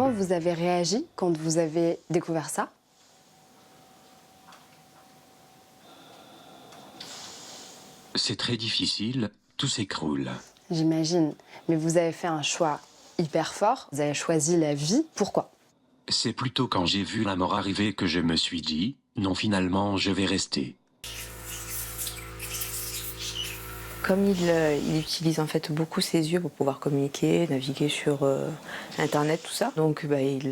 Comment vous avez réagi quand vous avez découvert ça? C'est très difficile, tout s'écroule. J'imagine. Mais vous avez fait un choix hyper fort. Vous avez choisi la vie. Pourquoi? C'est plutôt quand j'ai vu la mort arriver que je me suis dit, non finalement je vais rester. Comme il utilise en fait beaucoup ses yeux pour pouvoir communiquer, naviguer sur Internet, tout ça. Donc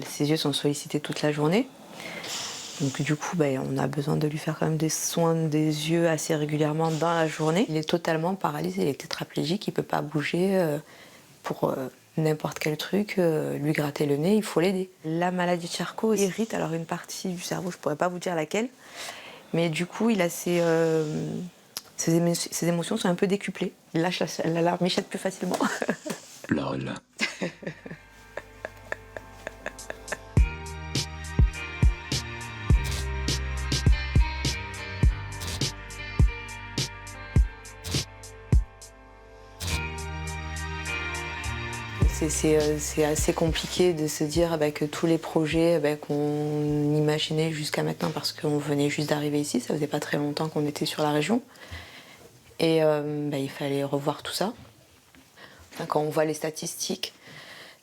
ses yeux sont sollicités toute la journée. Donc du coup, on a besoin de lui faire quand même des soins des yeux assez régulièrement dans la journée. Il est totalement paralysé, il est tétraplégique, il ne peut pas bouger pour n'importe quel truc, lui gratter le nez, il faut l'aider. La maladie de Charcot irrite alors une partie du cerveau, je ne pourrais pas vous dire laquelle, mais du coup, il a ses émotions sont un peu décuplées. Il lâche la larmichette plus facilement. Lol. C'est assez compliqué de se dire que tous les projets qu'on imaginait jusqu'à maintenant, parce qu'on venait juste d'arriver ici, ça faisait pas très longtemps qu'on était sur la région, et il fallait revoir tout ça. Enfin, quand on voit les statistiques,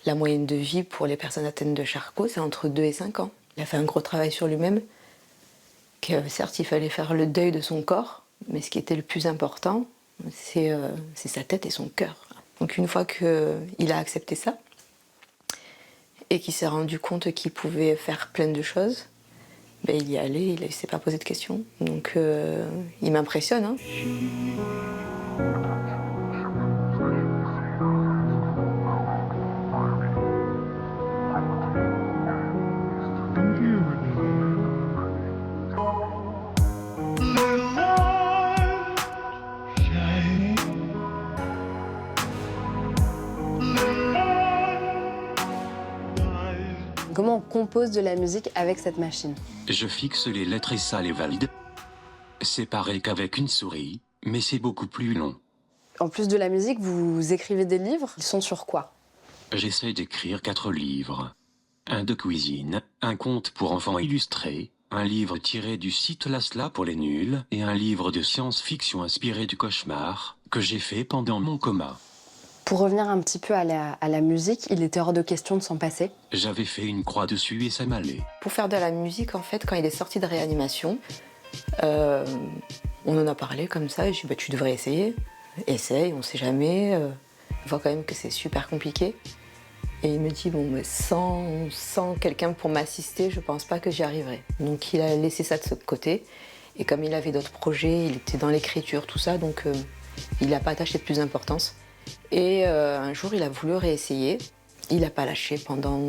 la moyenne de vie pour les personnes atteintes de Charcot, c'est entre 2 et 5 ans. Il a fait un gros travail sur lui-même, que certes il fallait faire le deuil de son corps, mais ce qui était le plus important, c'est sa tête et son cœur. Donc une fois qu'il a accepté ça, et qu'il s'est rendu compte qu'il pouvait faire plein de choses, il y est allé, il ne s'est pas posé de questions. Donc il m'impressionne. Hein. Comment on compose de la musique avec cette machine? Je fixe les lettres et ça les valide. C'est pareil qu'avec une souris, mais c'est beaucoup plus long. En plus de la musique, vous écrivez des livres? Ils sont sur quoi? J'essaie d'écrire 4 livres. Un de cuisine, un conte pour enfants illustré, un livre tiré du site Lasla pour les nuls et un livre de science-fiction inspiré du cauchemar que j'ai fait pendant mon coma. Pour revenir un petit peu à la musique, il était hors de question de s'en passer. J'avais fait une croix dessus et ça m'allait. Pour faire de la musique, en fait, quand il est sorti de réanimation, on en a parlé comme ça, et je lui ai dit tu devrais essayer. Essaye, on sait jamais. On voit quand même que c'est super compliqué. Et il me dit sans quelqu'un pour m'assister, je pense pas que j'y arriverai. Donc il a laissé ça de ce côté. Et comme il avait d'autres projets, il était dans l'écriture, tout ça, donc il n'a pas attaché de plus d'importance. Et un jour, il a voulu réessayer. Il n'a pas lâché pendant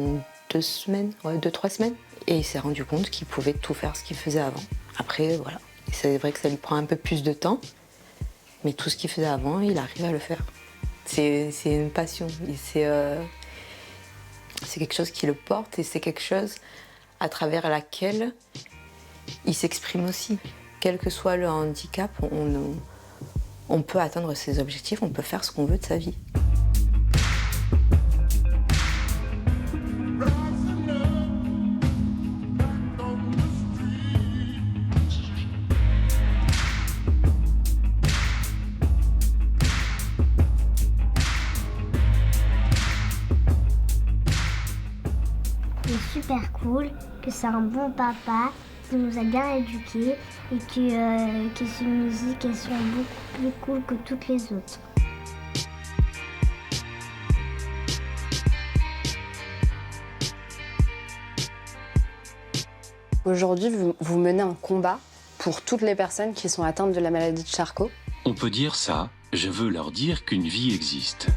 2 semaines, 2-3 semaines. Et il s'est rendu compte qu'il pouvait tout faire ce qu'il faisait avant. Après, voilà. C'est vrai que ça lui prend un peu plus de temps. Mais tout ce qu'il faisait avant, il arrive à le faire. C'est une passion. C'est quelque chose qui le porte et c'est quelque chose à travers laquelle il s'exprime aussi. Quel que soit le handicap, on peut atteindre ses objectifs, on peut faire ce qu'on veut de sa vie. C'est super cool, que c'est un bon papa, qui nous a bien éduqués et que ses musiques elles sont beaucoup plus cool que toutes les autres. Aujourd'hui, vous menez un combat pour toutes les personnes qui sont atteintes de la maladie de Charcot. On peut dire ça, je veux leur dire qu'une vie existe.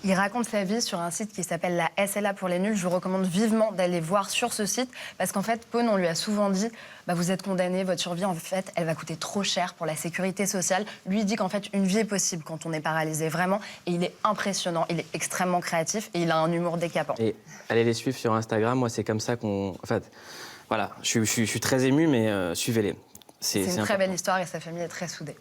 Il raconte sa vie sur un site qui s'appelle la SLA pour les nuls. Je vous recommande vivement d'aller voir sur ce site parce qu'en fait, Pone, on lui a souvent dit vous êtes condamné, votre survie, en fait, elle va coûter trop cher pour la sécurité sociale. Lui, il dit qu'en fait, une vie est possible quand on est paralysé, vraiment. Et il est impressionnant, il est extrêmement créatif et il a un humour décapant. Et allez les suivre sur Instagram, moi, c'est comme ça qu'on... En fait, voilà, je suis très ému, mais suivez-les. C'est une très belle histoire et sa famille est très soudée.